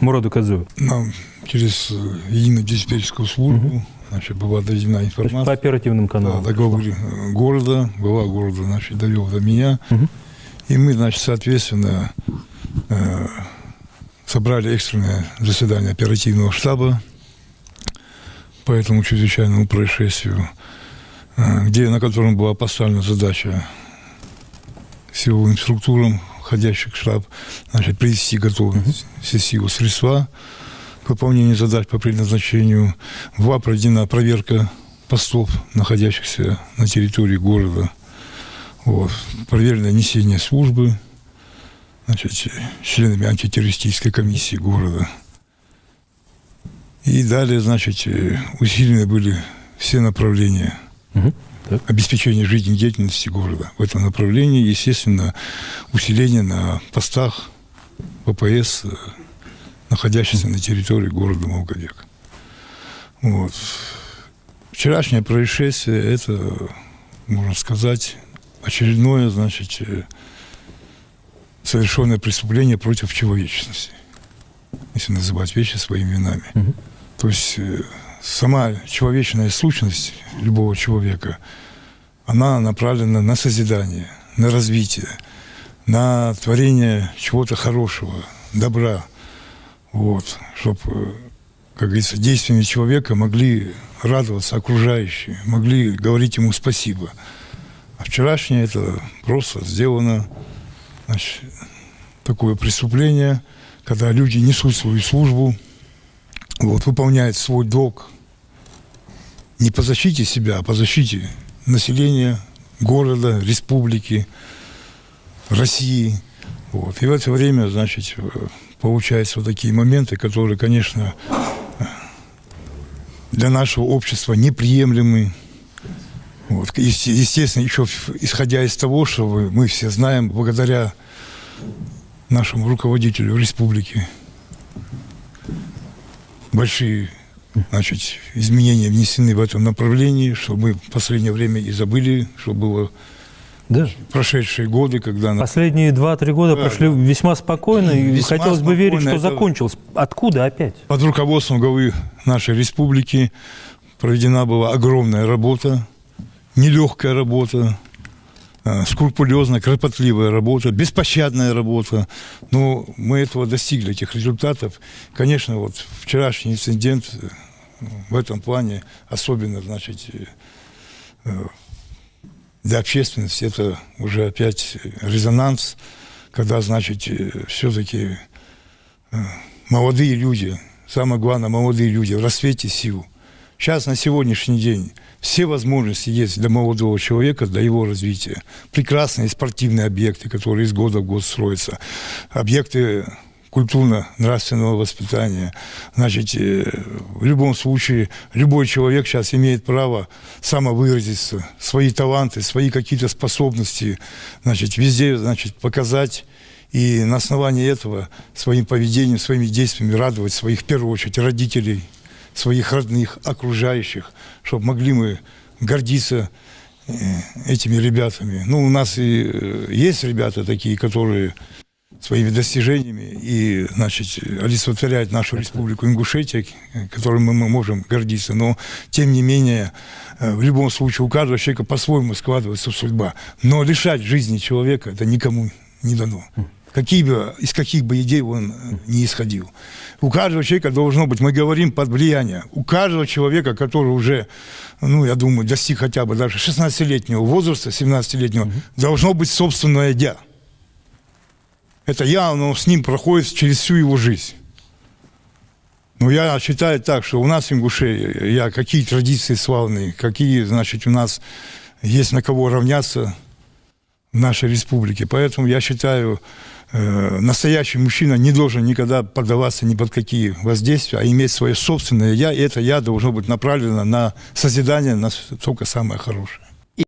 Мураду Кадзу? Нам через единую диспетчерскую службу значит, была доведена информация. По оперативным каналам. Да, договор города, глава города значит, довел до меня. И мы, значит, соответственно, собрали экстренное заседание оперативного штаба по этому чрезвычайному происшествию, на котором была поставлена задача силовым структурам, входящих в штаб, значит, привести готовые все силы, средства к выполнению задач по предназначению. Была проведена проверка постов, находящихся на территории города. Вот. Проверено несение службы, значит, членами антитеррористической комиссии города. И далее, значит, усилены были все направления обеспечения жизнедеятельности города. В этом направлении, естественно, усиление на постах ВПС, находящихся на территории города Молгодек. Вот. Вчерашнее происшествие – это, можно сказать, очередное, значит, совершенное преступление против человечности, если называть вещи своими именами. То есть сама человечная сущность любого человека, она направлена на созидание, на развитие, на творение чего-то хорошего, добра. Вот, чтобы, как говорится, действиями человека могли радоваться окружающие, могли говорить ему спасибо. А вчерашнее это просто сделано, значит, такое преступление, когда люди несут свою службу, вот, выполняют свой долг не по защите себя, а по защите населения города, республики, России. Вот. И в это время, значит, получаются вот такие моменты, которые, конечно, для нашего общества неприемлемы. Вот. Естественно, еще исходя из того, что мы все знаем, благодаря нашему руководителю республики большие, значит, изменения внесены в этом направлении, что мы в последнее время и забыли, что было прошедшие годы, когда... Последние 2-3 года прошли весьма спокойно, и весьма хотелось бы верить, что закончилось. Откуда опять? Под руководством главы нашей республики проведена была огромная работа, нелегкая работа, скрупулезная, кропотливая работа, беспощадная работа. Но мы этого достигли, этих результатов. Конечно, вот вчерашний инцидент в этом плане особенно, значит, для общественности это уже опять резонанс, когда, значит, все-таки молодые люди, самое главное, молодые люди в расцвете сил. Сейчас, на сегодняшний день, все возможности есть для молодого человека, для его развития. Прекрасные спортивные объекты, которые из года в год строятся. Объекты культурно-нравственного воспитания. Значит, в любом случае, любой человек сейчас имеет право самовыразиться, свои таланты, свои какие-то способности, значит, везде, значит, показать. И на основании этого своим поведением, своими действиями радовать своих, в первую очередь, родителей, своих родных, окружающих, чтобы могли мы гордиться этими ребятами. Ну, у нас и есть ребята такие, которые своими достижениями и, значит, олицетворяют нашу республику Ингушетия, которой мы можем гордиться. Но, тем не менее, в любом случае, у каждого человека по-своему складывается судьба. Но лишать жизни человека это никому не дано. Из каких бы идей он не исходил. У каждого человека должно быть, мы говорим, под влияние, у каждого человека, который уже, ну, я думаю, достиг хотя бы даже 16-летнего возраста, 17-летнего, должно быть собственное «я». Это «я», оно с ним проходит через всю его жизнь. Но я считаю так, что у нас в Ингушетии, какие традиции славные, какие, значит, у нас есть на кого равняться в нашей республике. Поэтому я считаю, настоящий мужчина не должен никогда поддаваться ни под какие воздействия, а иметь свое собственное «я», и это «я» должно быть направлено на созидание, на только самое хорошее.